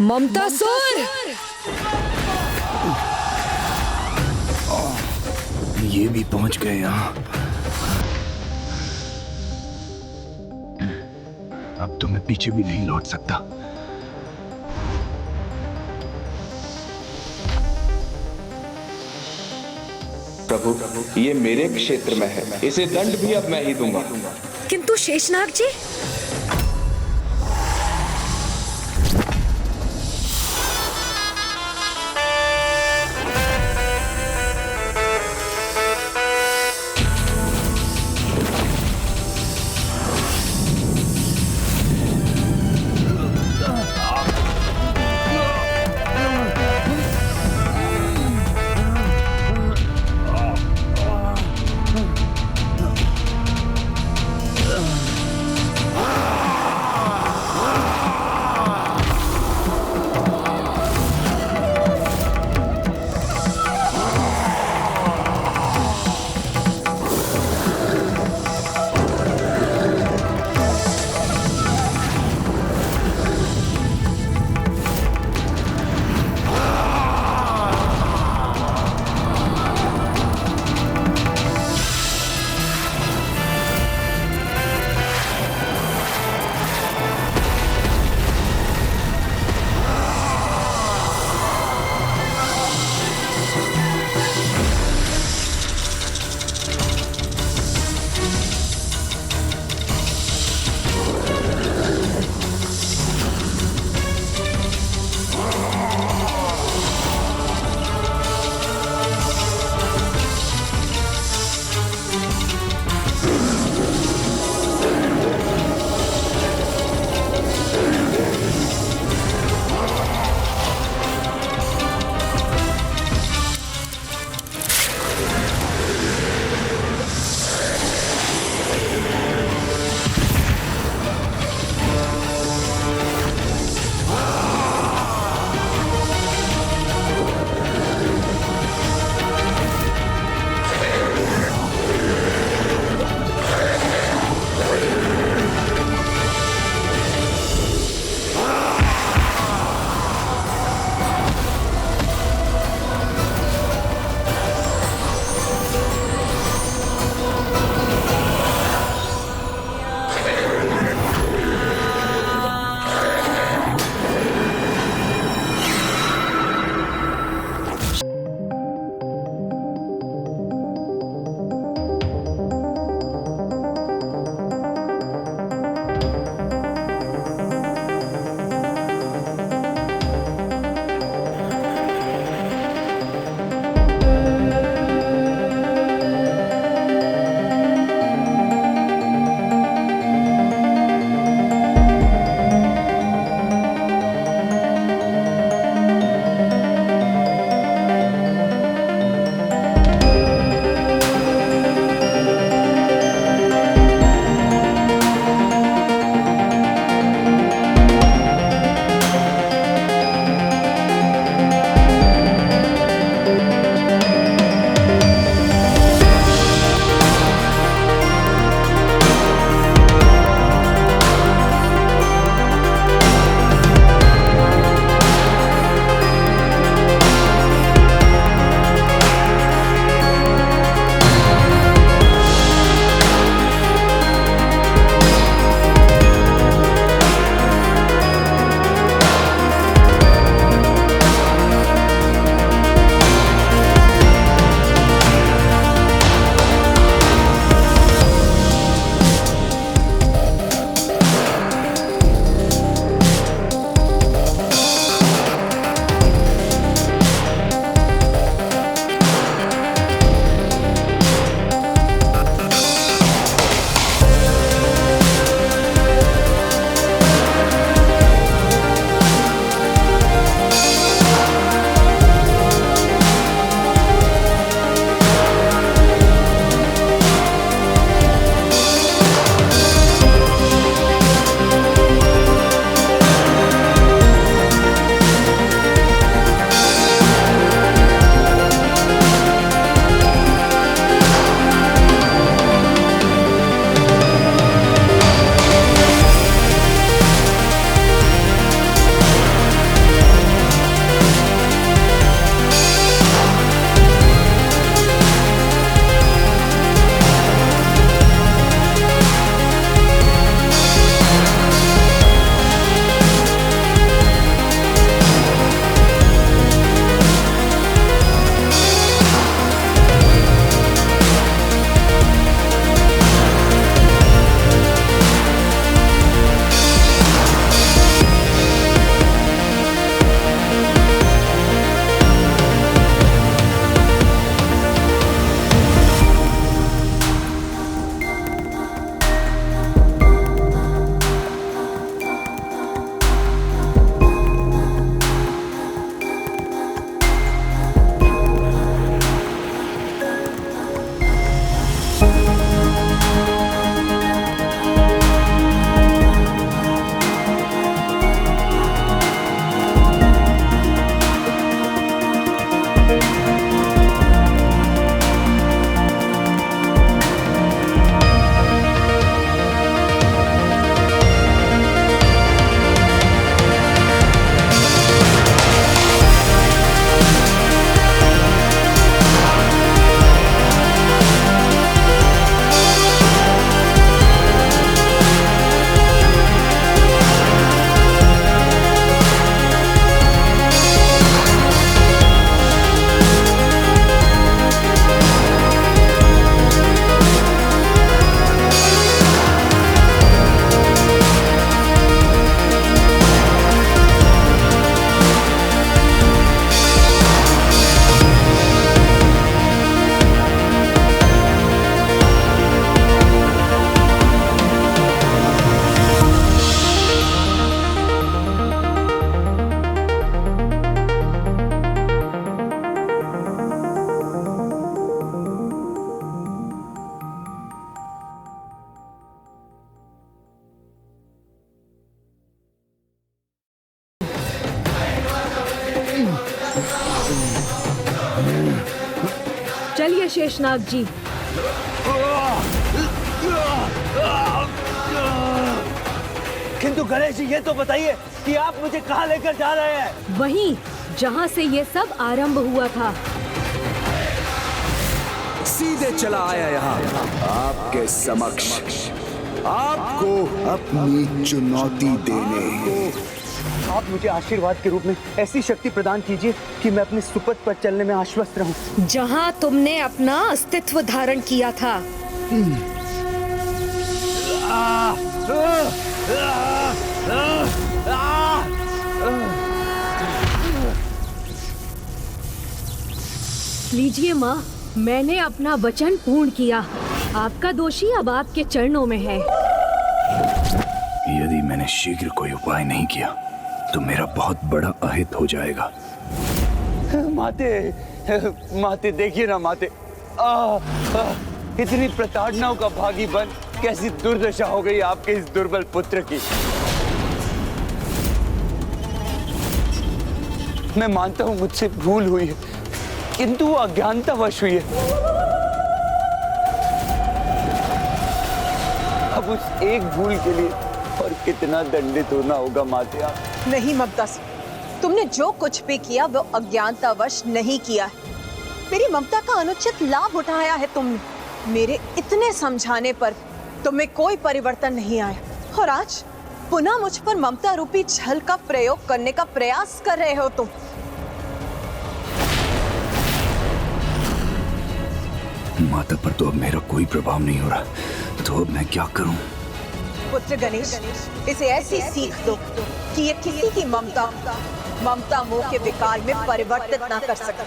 ममतासुर! ये भी पहुंच गए यहाँ। अब तो मैं पीछे भी नहीं लौट सकता। प्रभु, ये मेरे क्षेत्र में है, इसे दंड भी अब मैं ही दूंगा। किंतु शेषनाग जी, शेषनाग जी। किंतु गणेश जी, ये तो बताइए कि आप मुझे कहाँ लेकर जा रहे हैं? वहीं जहाँ से ये सब आरंभ हुआ था। सीधे चला आया यहाँ आपके समक्ष, आपको अपनी चुनौती देने। आप मुझे आशीर्वाद के रूप में ऐसी शक्ति प्रदान कीजिए कि मैं अपने सुपथ पर चलने में आश्वस्त रहूं। जहाँ तुमने अपना अस्तित्व धारण किया था। लीजिए माँ, मैंने अपना वचन पूर्ण किया। आपका दोषी अब आपके चरणों में है। यदि मैंने शीघ्र कोई उपाय नहीं किया तो मेरा बहुत बड़ा अहित हो जाएगा। माते देखिए ना माते, इतनी प्रताड़नाओं का भागी बन कैसी दुर्दशा हो गई आपके इस दुर्बल पुत्र की। मैं मानता हूँ मुझसे भूल हुई है, किंतु वो अज्ञानतावश हुई है। अब उस एक भूल के लिए और कितना दंडित होना होगा माते आप। नहीं ममता सिंह, तुमने जो कुछ भी किया वो अज्ञानतावश नहीं किया है। मेरी ममता का अनुचित लाभ उठाया है तुमने। मेरे इतने समझाने पर तुम्हें कोई परिवर्तन नहीं आया और आज पुनः मुझ पर ममता रूपी छल का प्रयोग करने का प्रयास कर रहे हो तुम। माता पर तो अब मेरा कोई प्रभाव नहीं हो रहा, तो अब मैं क्या करूं? पुत्र गणेश, इसे ऐसी सीख दो कि ये किसी की ममता मोह के विकार में परिवर्तित ना कर सके।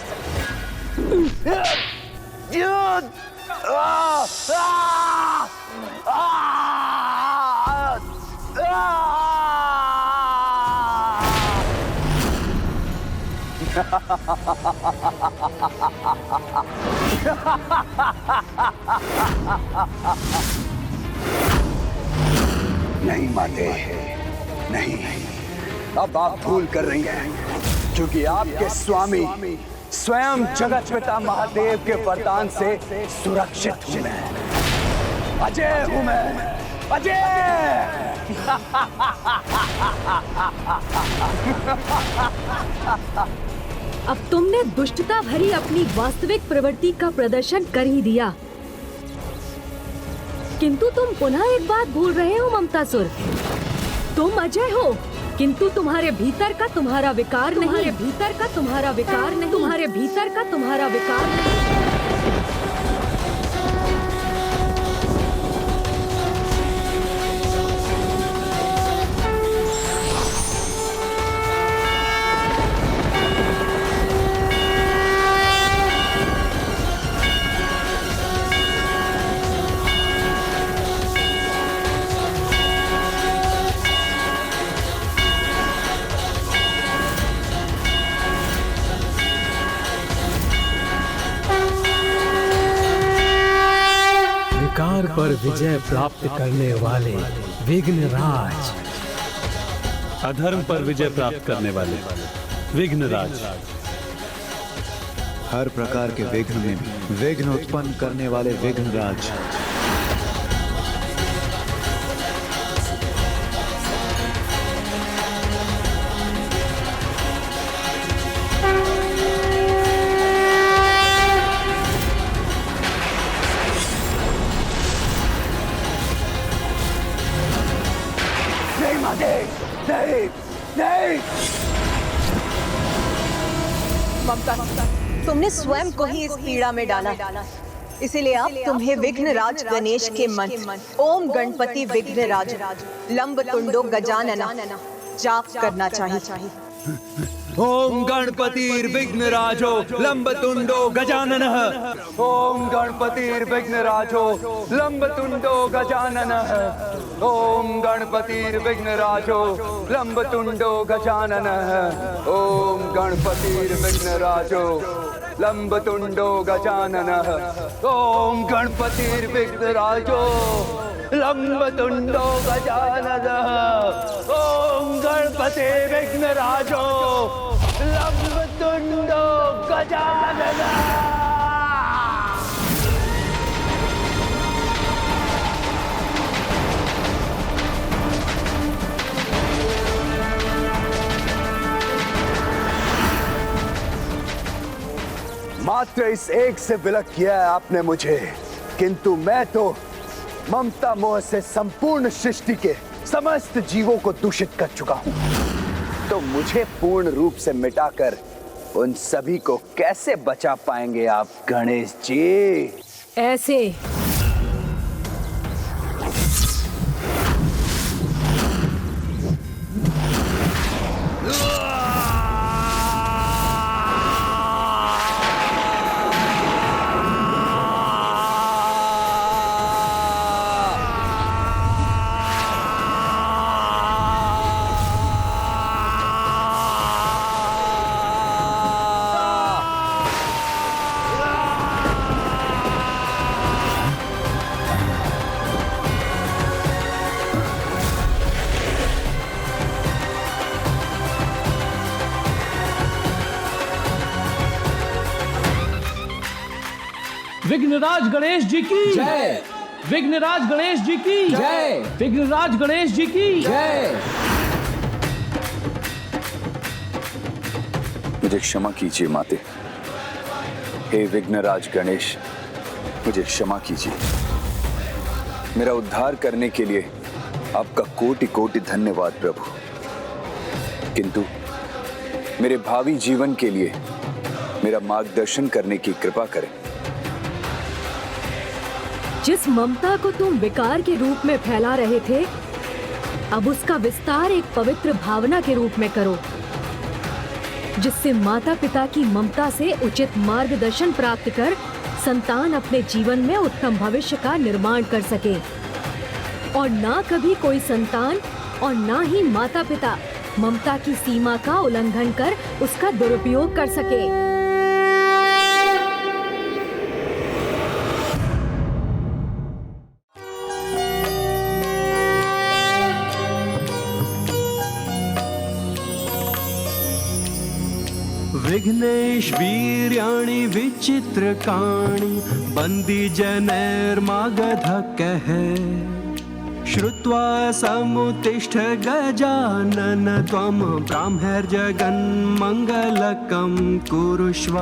नहीं माते, नहीं, अब आप भूल कर रही हैं, क्योंकि आपके स्वामी स्वयं जगत पिता महादेव के वरदान से सुरक्षित हूं मैं। अजय हूं मैं, अजय। अब तुमने दुष्टता भरी अपनी वास्तविक प्रवृत्ति का प्रदर्शन कर ही दिया, किंतु तुम पुनः एक बात भूल रहे हो ममतासुर। तुम अजय हो, किंतु तुम्हारे भीतर का तुम्हारा विकार नहीं। तुम्हारे भीतर का तुम्हारा विकार नहीं। तुम्हारे भीतर का तुम्हारा विकार नहीं। विकार पर विजय प्राप्त करने वाले विघ्नराज। अधर्म पर विजय प्राप्त करने वाले विघ्नराज। हर प्रकार के विघ्न में विघ्न उत्पन्न करने वाले विघ्नराज। ममता, तुमने स्वयं को ही इस पीड़ा में डाला, इसीलिए अब तुम्हें विघ्नराज गणेश के मंत्र ओम गणपति विघ्नराज लंब तुंडो गजानना जाप करना चाहिए। ओम गणपतिर्विघ्नराजो लंबतुंडो गजाननः। ओम गणपतिर्विघ्नराजो लंबतुंडो गजाननः। ओम गणपतिर्विघ्नराजो लंबतुंडो गजाननः। ओम गणपतिर्विघ्नराजो लंबतुंडो गजाननः। ओम गणपतिर्विघ्नराजो लंबतुंडो गजाननः। ओम गणपतिर्विघ्नराजो लंबतुंडो गजाननः। मात्र इस एक से विलक किया है आपने मुझे, किंतु मैं तो ममता मोह से संपूर्ण सृष्टि के समस्त जीवों को दूषित कर चुका हूं। तो मुझे पूर्ण रूप से मिटाकर उन सभी को कैसे बचा पाएंगे आप गणेश जी? ऐसे विघ्नराज गणेश जी की जय। विघ्नराज गणेश जी की जय। विघ्नराज गणेश जी की जय। मुझे क्षमा कीजिए माते। हे विघ्नराज गणेश, मुझे क्षमा कीजिए। मेरा उद्धार करने के लिए आपका कोटि कोटि धन्यवाद प्रभु, किंतु मेरे भावी जीवन के लिए मेरा मार्गदर्शन करने की कृपा करें। जिस ममता को तुम विकार के रूप में फैला रहे थे, अब उसका विस्तार एक पवित्र भावना के रूप में करो, जिससे माता पिता की ममता से उचित मार्गदर्शन प्राप्त कर संतान अपने जीवन में उत्तम भविष्य का निर्माण कर सके, और ना कभी कोई संतान और ना ही माता पिता ममता की सीमा का उल्लंघन कर उसका दुरुपयोग कर सके। विघ्नेश वीर्याणि विचित्रकाणि बन्दी जनैर्मागध कहे श्रुत्वा समुत्तिष्ठ गजानन त्वं ब्राह्मैर्जगन्मङ्गलकं कुरुष्व।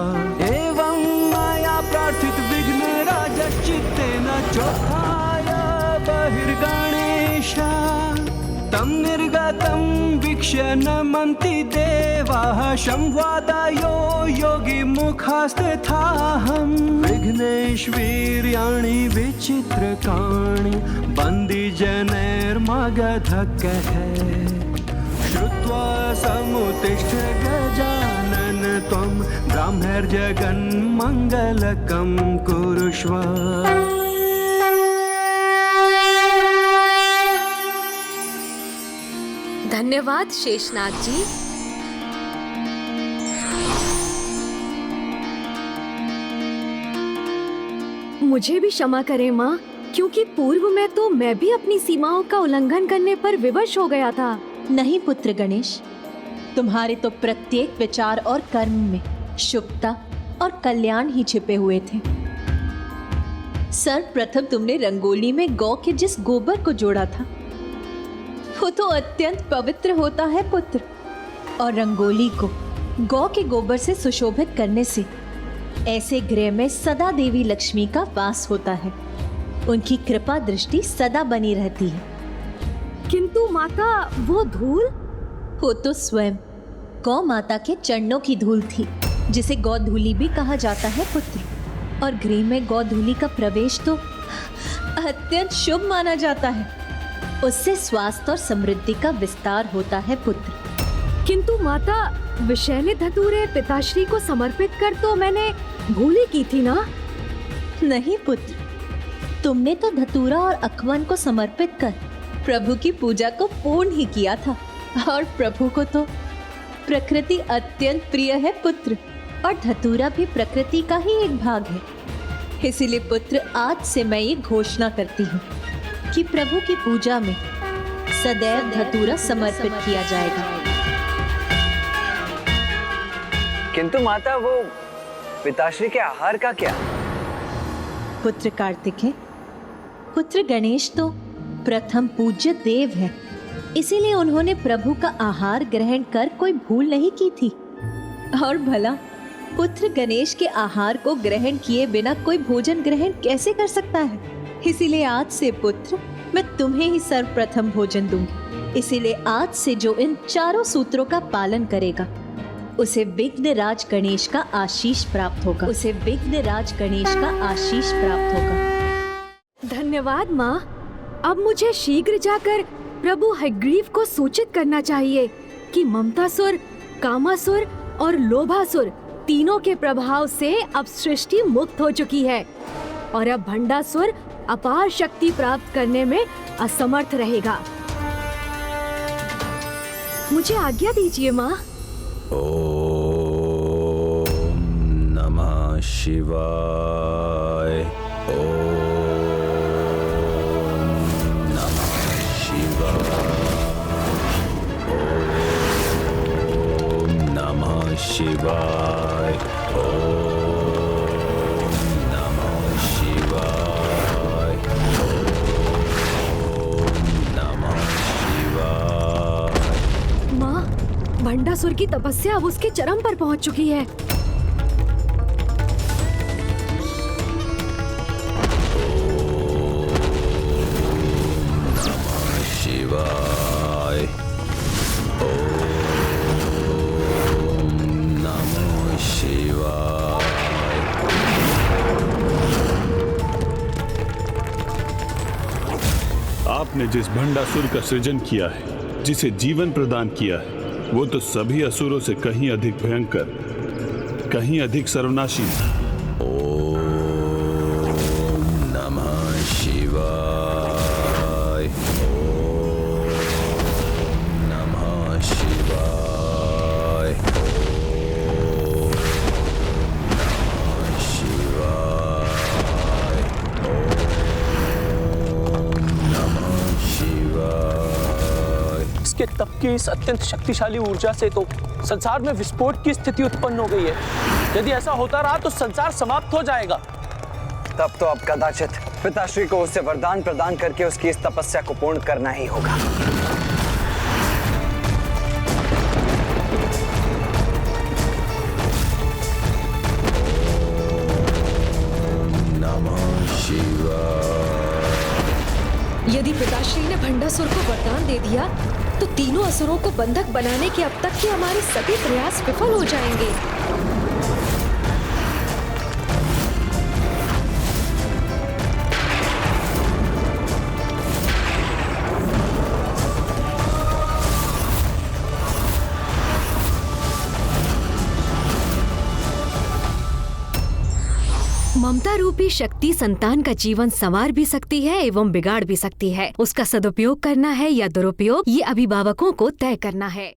एवं मया प्रार्थित विघ्नराजश्चित्तेन चोत्थाय बहिर्गणेश तं निर्गतं वीक्ष्य नमन्ति देवाः संवादायो योगी मुखास्थिताहं। विघ्नेश वीर्याणि विचित्रकाणि बन्दी जनैर्मागध कहे श्रुत्वा समुत्तिष्ठ गजानन त्वं ब्राह्मैर्जगन्मङ्गलकं कुरुष्व। धन्यवाद शेषनाग जी। मुझे भी क्षमा करें माँ, क्योंकि पूर्व में तो मैं भी अपनी सीमाओं का उल्लंघन करने पर विवश हो गया था। नहीं पुत्र गणेश, तुम्हारे तो प्रत्येक विचार और कर्म में शुभता और कल्याण ही छिपे हुए थे। सर्वप्रथम तुमने रंगोली में गौ के जिस गोबर को जोड़ा था, वो तो अत्यंत पवित्र होता है पुत्र, और रंगोली को गौ के गोबर से सुशोभित करने से ऐसे गृह में सदा देवी लक्ष्मी का वास होता है, उनकी कृपा दृष्टि सदा बनी रहती है। किंतु माता, वो धूल? वो तो स्वयं गौ माता के चरणों की धूल थी, जिसे गौधूली भी कहा जाता है पुत्र, और गृह में गौधूली का प्रवेश तो अत्यंत शुभ माना जाता है। उससे स्वास्थ्य और समृद्धि का विस्तार होता है पुत्र। किंतु माता, विषैले धतूरे पिताश्री को समर्पित कर तो मैंने भूल ही की थी ना? नहीं पुत्र, तुमने तो धतूरा और अखवन को समर्पित कर प्रभु की पूजा को पूर्ण ही किया था, और प्रभु को तो प्रकृति अत्यंत प्रिय है पुत्र, और धतूरा भी प्रकृति का ही एक भाग है। इसीलिए पुत्र, आज से मैं ये घोषणा करती हूँ कि प्रभु की पूजा में सदैव धतूरा समर्पित किया जाएगा। किंतु माता, वो पिताश्री के आहार का क्या? पुत्र कार्तिकेय, पुत्र गणेश तो प्रथम पूज्य देव है, इसीलिए उन्होंने प्रभु का आहार ग्रहण कर कोई भूल नहीं की थी। और भला पुत्र गणेश के आहार को ग्रहण किए बिना कोई भोजन ग्रहण कैसे कर सकता है? इसीलिए आज से पुत्र मैं तुम्हें ही सर्वप्रथम भोजन दूंगी। इसीलिए आज से जो इन चारों सूत्रों का पालन करेगा उसे विघ्नराज गणेश का आशीष प्राप्त होगा। उसे विघ्नराज गणेश का आशीष प्राप्त होगा। धन्यवाद माँ। अब मुझे शीघ्र जाकर प्रभु हयग्रीव को सूचित करना चाहिए कि ममतासुर, कामासुर और लोभासुर तीनों के प्रभाव से अब सृष्टि मुक्त हो चुकी है और अब भंडासुर अपार शक्ति प्राप्त करने में असमर्थ रहेगा। मुझे आज्ञा दीजिए माँ। ओम नमः शिवाय। ओम नमः शिवाय। ओम नमः शिवाय। ओम नमः शिवाय। ओम नमः शिवाय। माँ, भंडासुर की तपस्या अब उसके चरम पर पहुंच चुकी है। शिवाय। ओम नमः शिवाय। आपने जिस भंडासुर का सृजन किया है, जिसे जीवन प्रदान किया है, वो तो सभी असुरों से कहीं अधिक भयंकर, कहीं अधिक सर्वनाशी। ओम नमः शिवाय। ओम नमः शिवाय। ओम नमः शिवाय। ओम नमः शिवाय। इसके तप की इस अत्यंत शक्तिशाली ऊर्जा से तो संसार में विस्फोट की स्थिति उत्पन्न हो गई है। यदि ऐसा होता रहा तो संसार समाप्त हो जाएगा। तब तो अब कदाचित पिताश्री को उसे वरदान प्रदान करके उसकी इस तपस्या को पूर्ण करना ही होगा। नमः शिवाय। यदि पिताश्री ने भंडासुर को वरदान दे दिया तो तीनों असुरों को बंधक बनाने के अब तक के हमारे सभी प्रयास विफल हो जाएंगे। ममता रूपी शक्ति संतान का जीवन संवार भी सकती है एवं बिगाड़ भी सकती है। उसका सदुपयोग करना है या दुरुपयोग, ये अभिभावकों को तय करना है।